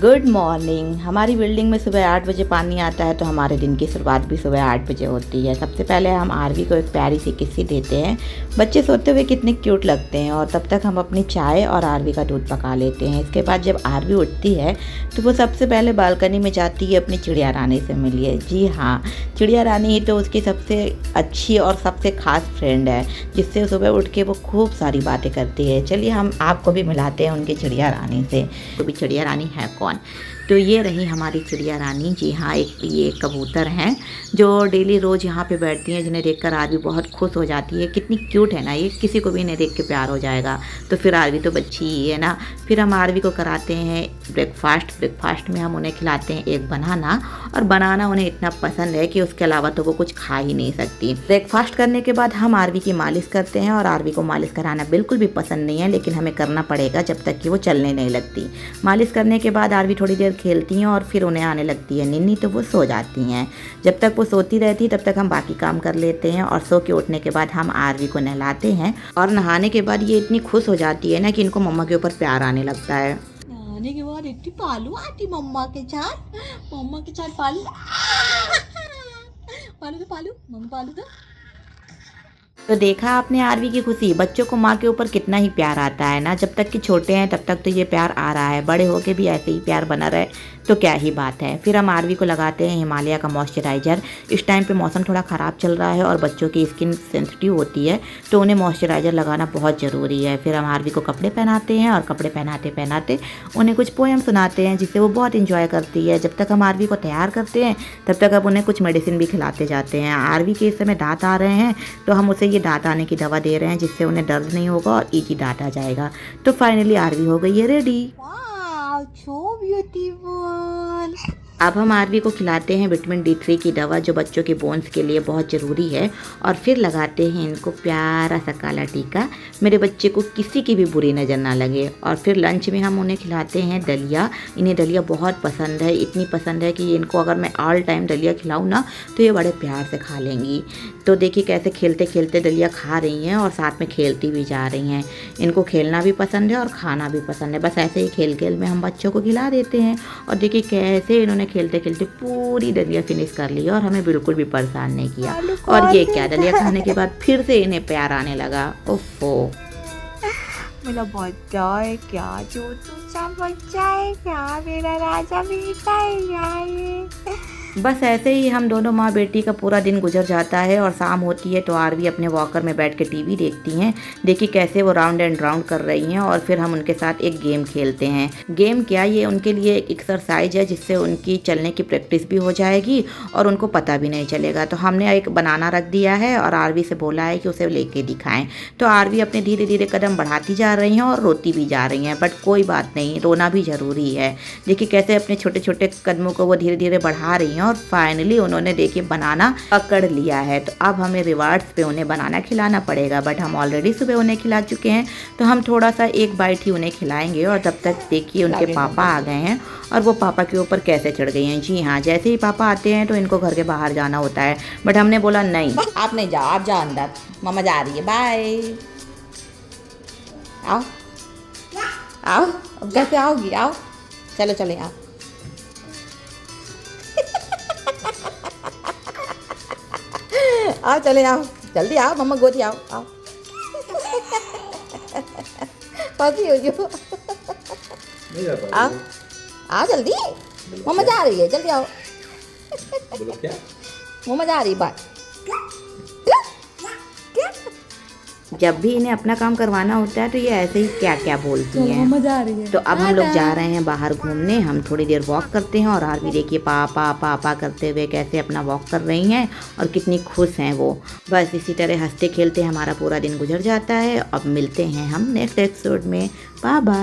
Good morning. हमारी building में सुबह 8 बजे पानी आता है तो हमारे दिन की शुरुआत भी सुबह 8 बजे होती है। सबसे पहले हम आरवी को एक प्यारी सी किस्सी देते हैं। बच्चे सोते हुए कितने क्यूट लगते हैं और तब तक हम अपनी चाय और आरवी का दूध पका लेते हैं। इसके बाद जब आरवी उठती है तो वो सबसे पहले बालकनी में जाती है अपनी चिड़िया रानी से मिलिए। जी हाँ, चिड़िया रानी ही तो उसकी सबसे अच्छी और सबसे ख़ास फ्रेंड है, जिससे सुबह उठ के वो खूब सारी बातें करती है। चलिए हम आपको भी मिलाते हैं उनकी चिड़िया रानी से। तो भी चिड़िया रानी है कौन? तो ये रही हमारी चिड़िया रानी। जी हाँ, ये कबूतर हैं जो डेली रोज़ यहाँ पे बैठती हैं, जिन्हें देखकर आरवी बहुत खुश हो जाती है। कितनी क्यूट है ना ये, किसी को भी इन्हें देख के प्यार हो जाएगा। तो फिर आरवी तो बच्ची ही है ना। फिर हम आरवी को कराते हैं ब्रेकफास्ट में हम उन्हें खिलाते हैं एक बनाना, और बनाना उन्हें इतना पसंद है कि उसके अलावा तो वो कुछ खा ही नहीं सकती। ब्रेकफास्ट करने के बाद हम आरवी की मालिश करते हैं, और आरवी को मालिश कराना बिल्कुल भी पसंद नहीं है, लेकिन हमें करना पड़ेगा जब तक कि वो चलने नहीं लगती। मालिश करने के बाद आरवी थोड़ी देर खेलती हैं और फिर उन्हें आने लगती है नींद, तो वो सो जाती हैं। जब तक वो सोती रहती तब तक हम बाकी काम कर लेते हैं, और सो के उठने के बाद हम आरवी को नहलाते हैं। और नहाने के बाद ये इतनी खुश हो जाती है ना कि इनको मम्मा के ऊपर प्यार आने लगता है। नहाने के बाद इतनी पालू आती मम्मा के साथ पालू पालू मम्मा पालू तो देखा आपने आरवी की खुशी। बच्चों को माँ के ऊपर कितना ही प्यार आता है ना। जब तक कि छोटे हैं तब तक तो ये प्यार आ रहा है, बड़े होके भी ऐसे ही प्यार बना रहे तो क्या ही बात है। फिर हम आरवी को लगाते हैं हिमालय का मॉइस्चराइज़र। इस टाइम पे मौसम थोड़ा ख़राब चल रहा है और बच्चों की स्किन सेंसिटिव होती है, तो उन्हें मॉइस्चराइज़र लगाना बहुत ज़रूरी है। फिर हम आरवी को कपड़े पहनाते हैं, और कपड़े पहनाते उन्हें कुछ पोएम सुनाते हैं, जिससे वो बहुत इंजॉय करती है। जब तक हम आरवी को तैयार करते हैं तब तक अब उन्हें कुछ मेडिसिन भी खिलाते जाते हैं। आरवी के इस समय दांत आ रहे हैं, तो हम उसे ये दांत आने की दवा दे रहे हैं, जिससे उन्हें दर्द नहीं होगा और इजी दांत आ जाएगा। तो फाइनली आरवी हो गई है रेडी। so beautiful। अब हम आरवी को खिलाते हैं विटामिन D3 की दवा, जो बच्चों के बोन्स के लिए बहुत ज़रूरी है, और फिर लगाते हैं इनको प्यारा सा काला टीका, मेरे बच्चे को किसी की भी बुरी नज़र ना लगे। और फिर लंच में हम उन्हें खिलाते हैं दलिया। इन्हें दलिया बहुत पसंद है, इतनी पसंद है कि इनको अगर मैं ऑल टाइम दलिया खिलाऊँ ना तो ये बड़े प्यार से खा लेंगी। तो देखिए कैसे खेलते खेलते दलिया खा रही हैं और साथ में खेलती भी जा रही हैं। इनको खेलना भी पसंद है और खाना भी पसंद है। बस ऐसे ही खेल खेल में हम बच्चों को खिला देते हैं। और देखिए कैसे इन्होंने खेलते खेलते पूरी दलिया फिनिश कर ली और हमें बिल्कुल भी परेशान नहीं किया। और ये क्या, दलिया खाने के बाद फिर से इन्हें प्यार आने लगा। ओफो, मेरा बच्चा है क्या, छोटू सा बच्चा है क्या, मेरा राजा बेटा है क्या ये। बस ऐसे ही हम दोनों माँ बेटी का पूरा दिन गुजर जाता है, और शाम होती है तो आरवी अपने वॉकर में बैठ के टीवी देखती हैं। देखिए कैसे वो राउंड एंड राउंड कर रही हैं, और फिर हम उनके साथ एक गेम खेलते हैं। गेम क्या, ये उनके लिए एक एक्सरसाइज है, जिससे उनकी चलने की प्रैक्टिस भी हो जाएगी और उनको पता भी नहीं चलेगा। तो हमने एक बनाना रख दिया है और आरवी से बोला है कि उसे लेके दिखाएं। तो आरवी अपने धीरे धीरे कदम बढ़ाती जा रही हैं और रोती भी जा रही हैं, बट कोई बात नहीं, रोना भी ज़रूरी है। देखिए कैसे अपने छोटे छोटे कदमों को वो धीरे धीरे बढ़ा रही हैं, और फाइनली उन्होंने देखिए बनाना पकड़ लिया है। तो अब हमें रिवार्ड्स पे उन्हें बनाना खिलाना पड़ेगा, बट हम ऑलरेडी सुबह उन्हें खिला चुके हैं, तो हम थोड़ा सा एक बाइट ही उन्हें खिलाएंगे। और तब तक देखिए उनके पापा आ गए हैं, और वो पापा के ऊपर कैसे चढ़ गई हैं। जी हाँ, जैसे ही पापा आते हैं तो इनको घर के बाहर जाना होता है, बट हमने बोला नहीं, आप नहीं जाओ, आप जाओ अंदर, मम्मा जा रही है, बाय। आओ आओ, अब कैसे आओगी, आओ, चलो चले आओ। आओ चले आओ, जल्दी आओ, मम्मा गोदी आओ, आओ। पसी हो जो, आओ आओ जल्दी, मम्मा जा रही है, जल्दी आओ। बोलो क्या? मम्मा जा रही, बाय। जब भी इन्हें अपना काम करवाना होता है तो ये ऐसे ही क्या क्या बोलती हैं। मजा आ रही है। तो अब हम लोग जा रहे हैं बाहर घूमने। हम थोड़ी देर वॉक करते हैं, और आरवी देखिए पापा पापा करते हुए कैसे अपना वॉक कर रही हैं और कितनी खुश हैं वो। बस इसी तरह हंसते खेलते हमारा पूरा दिन गुजर जाता है। अब मिलते हैं हम नेक्स्ट एपिसोड में। Bye bye.